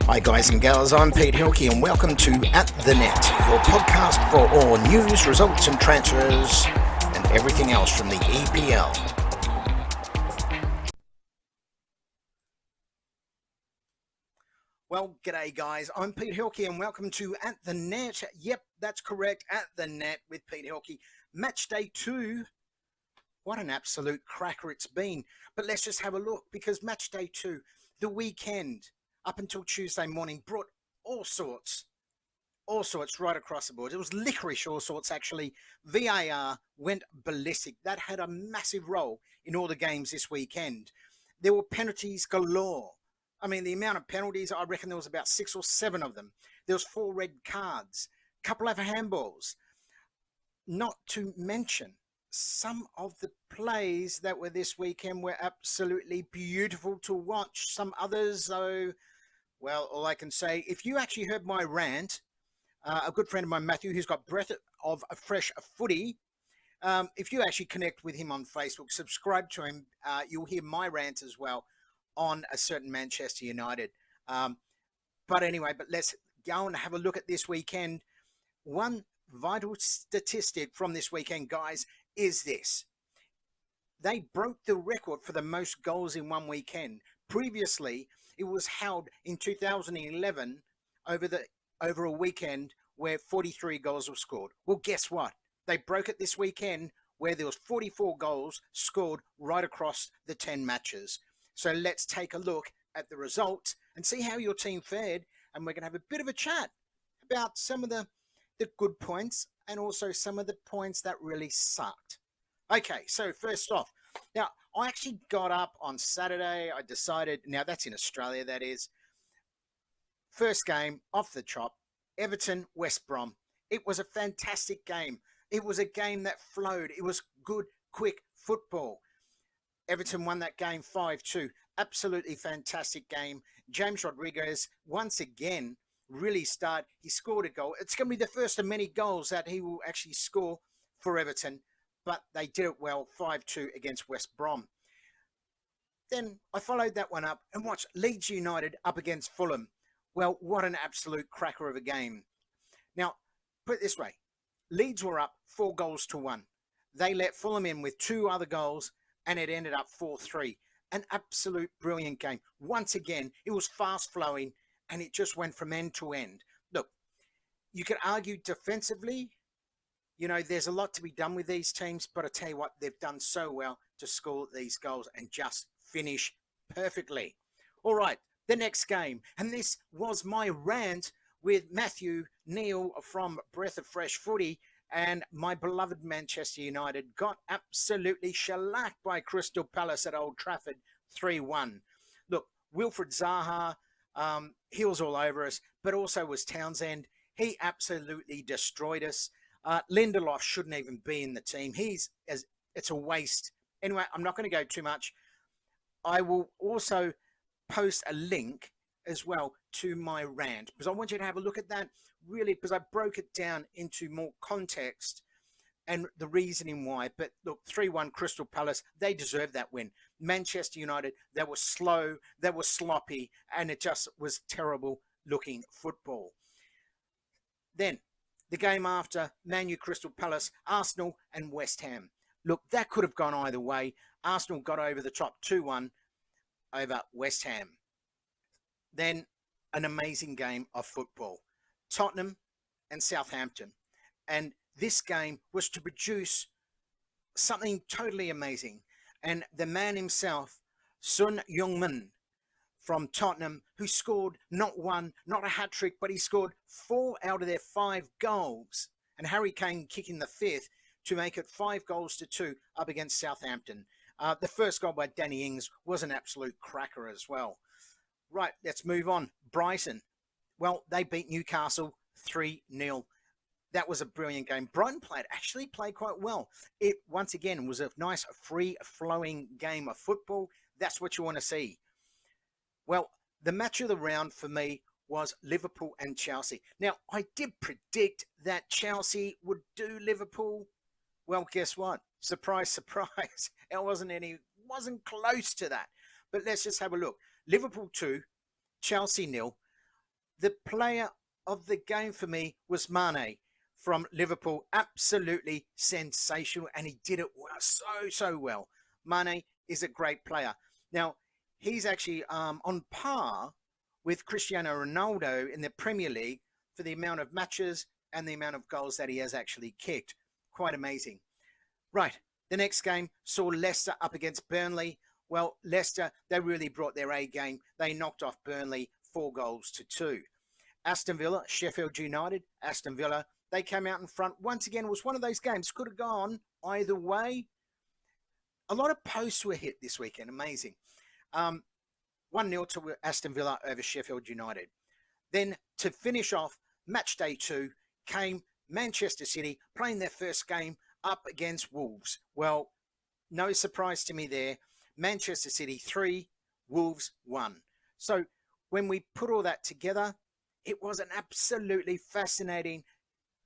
Hi guys and gals, I'm Pete Hilcke and welcome to At The Net, your podcast for all news, results and transfers and everything else from the EPL. Well, g'day guys, I'm Pete Hilcke and welcome to At The Net. Yep, that's correct, At The Net with Pete Hilcke. Matchday 2, what an absolute cracker it's been. But let's just have a look because Matchday 2, the weekend, up until Tuesday morning, brought all sorts right across the board. It was licorice all sorts, actually. VAR went ballistic. That had a massive role in all the games this weekend. There were penalties galore. I mean, the amount of penalties, I reckon there was about 6 or 7 of them. There was 4 red cards, a couple of handballs. Not to mention, some of the plays that were this weekend were absolutely beautiful to watch. Some others, though, well, all I can say, if you actually heard my rant, a good friend of mine, Matthew, who's got Breath of a Fresh Footy, if you actually connect with him on Facebook, subscribe to him, you'll hear my rant as well on a certain Manchester United. But anyway, let's go and have a look at this weekend. One vital statistic from this weekend, guys, is this. They broke the record for the most goals in one weekend. Previously, it was held in 2011 over a weekend where 43 goals were scored. Well, guess what? They broke it this weekend where there was 44 goals scored right across the 10 matches. So let's take a look at the results and see how your team fared. And we're going to have a bit of a chat about some of the good points and also some of the points that really sucked. Okay, so first off, now I actually got up on Saturday. I decided, now that's in Australia, that is. First game off the chop, Everton, West Brom. It was a fantastic game. It was a game that flowed. It was good, quick football. Everton won that game 5-2. Absolutely fantastic game. James Rodriguez, once again, really started. He scored a goal. It's going to be the first of many goals that he will actually score for Everton, but they did it well, 5-2 against West Brom. Then I followed that one up and watched Leeds United up against Fulham. Well, what an absolute cracker of a game. Now, put it this way. Leeds were up 4-1. They let Fulham in with 2 other goals, and it ended up 4-3. An absolute brilliant game. Once again, it was fast-flowing, and it just went from end to end. Look, you could argue defensively, you know, there's a lot to be done with these teams, but I tell you what, they've done so well to score these goals and just finish perfectly. All right, the next game, and this was my rant with Matthew Neal from Breath of Fresh Footy, and my beloved Manchester United got absolutely shellacked by Crystal Palace at Old Trafford, 3-1. Look, Wilfred Zaha, he was all over us, but also was Townsend. He absolutely destroyed us. Lindelof shouldn't even be in the team. It's a waste. Anyway, I'm not going to go too much. I will also post a link as well to my rant because I want you to have a look at that really because I broke it down into more context and the reasoning why. But look, 3-1 Crystal Palace, they deserved that win. Manchester United, they were slow, they were sloppy, and it just was terrible looking football. Then the game after, Man U, Crystal Palace, Arsenal and West Ham. Look, that could have gone either way. Arsenal got over the top 2-1 over West Ham. Then an amazing game of football. Tottenham and Southampton. And this game was to produce something totally amazing. And the man himself, Son Heung-min from Tottenham, who scored not one, not a hat-trick, but he scored 4 out of their 5 goals. And Harry Kane kicking the 5th to make it 5-2 up against Southampton. The first goal by Danny Ings was an absolute cracker as well. Right, let's move on. Brighton. Well, they beat Newcastle 3-0. That was a brilliant game. Brighton actually played quite well. It, once again, was a nice, free-flowing game of football. That's what you want to see. Well, the match of the round for me was Liverpool and Chelsea. Now, I did predict that Chelsea would do Liverpool. Well, guess what? Surprise, surprise. It wasn't close to that. But let's just have a look. Liverpool 2, Chelsea 0. the player of the game for me was Mane from Liverpool. Absolutely sensational, and he did it so well. Mane is a great player. Now, he's actually on par with Cristiano Ronaldo in the Premier League for the amount of matches and the amount of goals that he has actually kicked. Quite amazing. Right, the next game saw Leicester up against Burnley. Well, Leicester, they really brought their A game. They knocked off Burnley 4-2. Aston Villa, Sheffield United, Aston Villa, they came out in front. Once again, it was one of those games. Could have gone either way. A lot of posts were hit this weekend. Amazing. 1-0 to Aston Villa over Sheffield United. Then to finish off match day 2 came Manchester City playing their first game up against Wolves. Well, no surprise to me there. Manchester City 3, Wolves 1. So when we put all that together, it was an absolutely fascinating,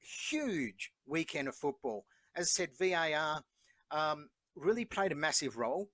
huge weekend of football. As I said, VAR really played a massive role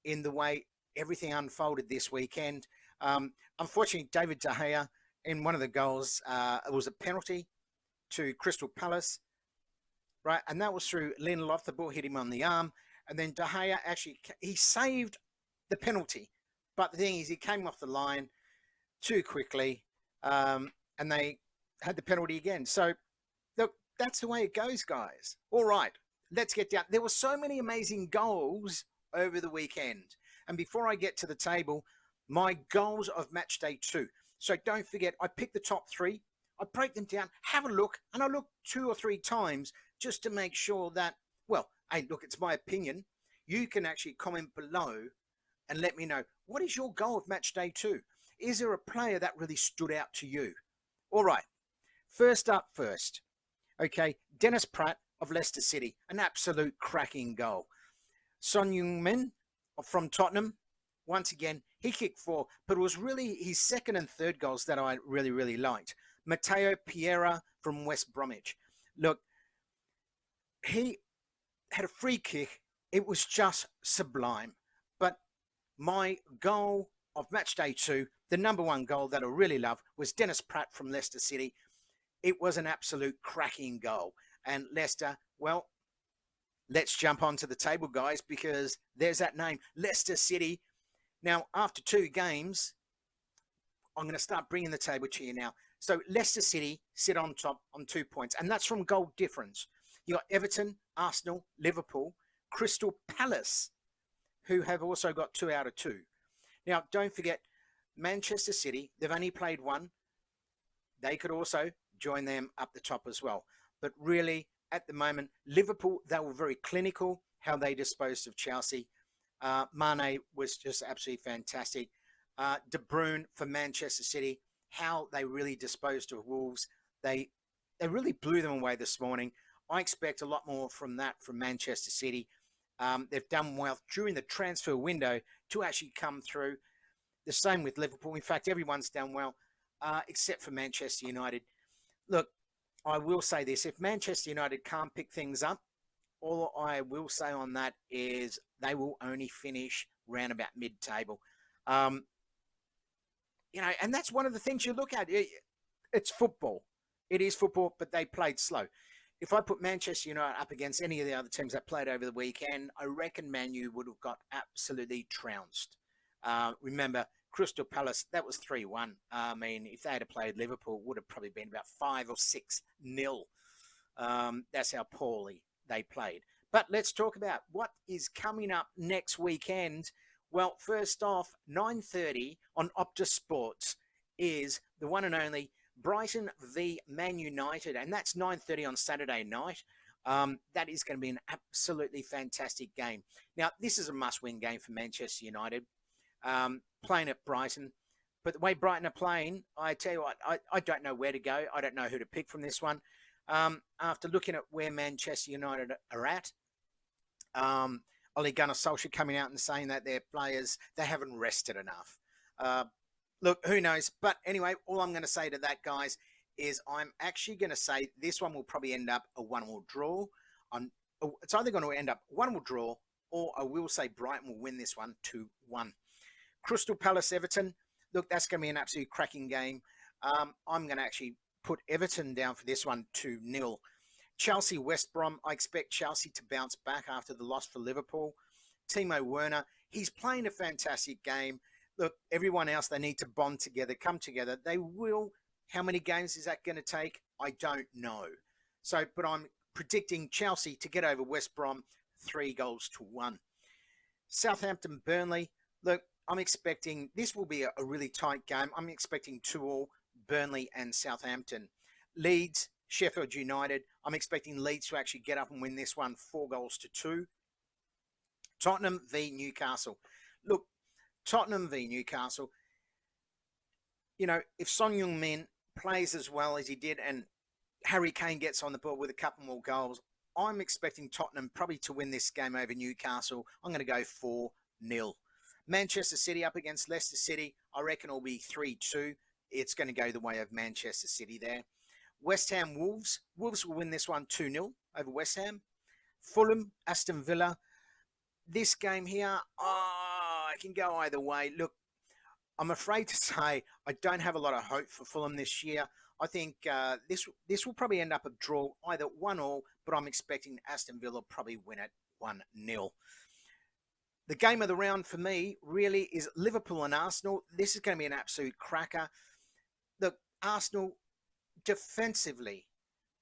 in the way everything unfolded this weekend. Unfortunately, David De Gea, in one of the goals, it was a penalty to Crystal Palace, right? And that was through Lindelof. The ball hit him on the arm. And then De Gea actually, he saved the penalty. But the thing is, he came off the line too quickly, and they had the penalty again. So, look, that's the way it goes, guys. All right, let's get down. There were so many amazing goals over the weekend. And before I get to the table, my goals of match day 2. So don't forget, I picked the top 3. I break them down, have a look, and I look 2 or 3 times just to make sure that, well, hey, look, it's my opinion. You can actually comment below and let me know, what is your goal of match day 2? Is there a player that really stood out to you? All right, first up first. Okay, Dennis Pratt of Leicester City, an absolute cracking goal. Son Heung-min from Tottenham, once again, he kicked 4, but it was really his second and third goals that I really liked. Matteo Pereira from West Bromwich. Look, he had a free kick. It was just sublime. But my goal of match day 2, the number 1 goal that I really love, was Dennis Pratt from Leicester City. It was an absolute cracking goal. And Leicester, well, let's jump onto the table, guys, because there's that name, Leicester City. Now, after 2 games, I'm going to start bringing the table to you now. So Leicester City sit on top on 2 points, and that's from goal difference. You got Everton, Arsenal, Liverpool, Crystal Palace, who have also got 2 out of 2. Now, don't forget, Manchester City, they've only played 1. They could also join them up the top as well. But really, at the moment, Liverpool, they were very clinical, how they disposed of Chelsea. Mane was just absolutely fantastic. De Bruyne for Manchester City, how they really disposed of Wolves. They really blew them away this morning. I expect a lot more from that from Manchester City. They've done well during the transfer window to actually come through. The same with Liverpool. In fact, everyone's done well, except for Manchester United. Look, I will say this. If Manchester United can't pick things up, all I will say on that is they will only finish round about mid-table. You know, and that's one of the things you look at. It's football. It is football, but they played slow. If I put Manchester United up against any of the other teams that played over the weekend, I reckon Man U would have got absolutely trounced. Remember, Crystal Palace, that was 3-1. I mean, if they had played Liverpool, it would have probably been about 5 or 6-0. That's how poorly they played. But let's talk about what is coming up next weekend. Well, first off, 9:30 on Optus Sports is the one and only Brighton v Man United, and that's 9:30 on Saturday night. That is going to be an absolutely fantastic game. Now, this is a must-win game for Manchester United, playing at Brighton. But the way Brighton are playing, I tell you what, I don't know where to go. I don't know who to pick from this one. After looking at where Manchester United are at, Ole Gunnar Solskjaer coming out and saying that their players, they haven't rested enough. Look, who knows? But anyway, all I'm going to say to that, guys, is I'm actually going to say this one will probably end up a 1-1 draw. It's either going to end up 1-1 draw, or I will say Brighton will win this one 2-1. Crystal Palace Everton. Look, that's going to be an absolute cracking game. I'm going to actually put Everton down for this one 2-0. Chelsea, West Brom. I expect Chelsea to bounce back after the loss for Liverpool. Timo Werner, he's playing a fantastic game. Look, everyone else, they need to bond together, come together. They will. How many games is that going to take? I don't know. So, but I'm predicting Chelsea to get over West Brom 3-1. Southampton, Burnley. Look, I'm expecting this will be a really tight game. I'm expecting 2-2, Burnley and Southampton. Leeds, Sheffield United. I'm expecting Leeds to actually get up and win this one 4-2. Tottenham v Newcastle. Look, Tottenham v Newcastle. You know, if Son Heung-min plays as well as he did and Harry Kane gets on the board with a couple more goals, I'm expecting Tottenham probably to win this game over Newcastle. I'm going to go 4-0. Manchester City up against Leicester City. I reckon it'll be 3-2. It's going to go the way of Manchester City there. West Ham, Wolves. Wolves will win this one 2-0 over West Ham. Fulham, Aston Villa. This game here, it can go either way. Look, I'm afraid to say I don't have a lot of hope for Fulham this year. I think this will probably end up a draw, either 1-1, but I'm expecting Aston Villa probably win it 1-0. The game of the round for me really is Liverpool and Arsenal. This is going to be an absolute cracker. Look, Arsenal, defensively,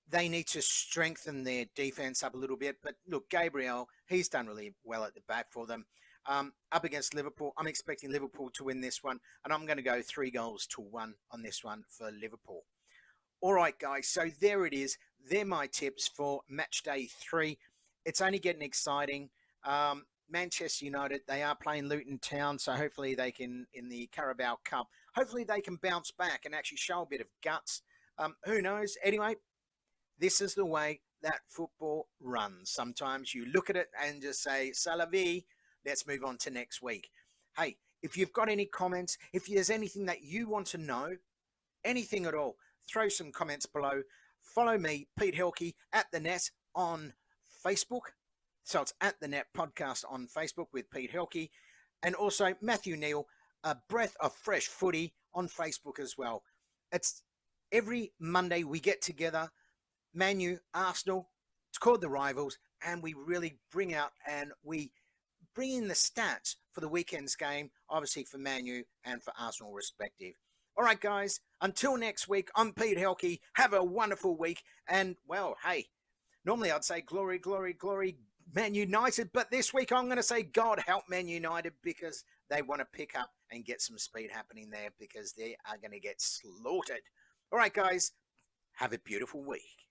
they need to strengthen their defense up a little bit. But look, Gabriel, he's done really well at the back for them. Up against Liverpool, I'm expecting Liverpool to win this one. And I'm going to go 3-1 on this one for Liverpool. All right, guys, so there it is. They're my tips for match day 3. It's only getting exciting. Manchester United, they are playing Luton Town, so hopefully they can, in the Carabao Cup, hopefully they can bounce back and actually show a bit of guts. Who knows? Anyway, this is the way that football runs. Sometimes you look at it and just say, "C'est la vie." Let's move on to next week. Hey, if you've got any comments, if there's anything that you want to know, anything at all, throw some comments below. Follow me, Pete Hilcke, at the net on Facebook. So it's at the net podcast on Facebook with Pete Hilcke. And also Matthew Neal, A Breath of Fresh Footy on Facebook as well. It's every Monday we get together, Man U, Arsenal, it's called The Rivals, and we really bring out and we bring in the stats for the weekend's game, obviously for Man U and for Arsenal respective. All right, guys, until next week, I'm Pete Hilcke. Have a wonderful week. And, well, hey, normally I'd say glory, glory, glory, Man United. But this week I'm going to say God help Man United because they want to pick up and get some speed happening there because they are going to get slaughtered. All right, guys, have a beautiful week.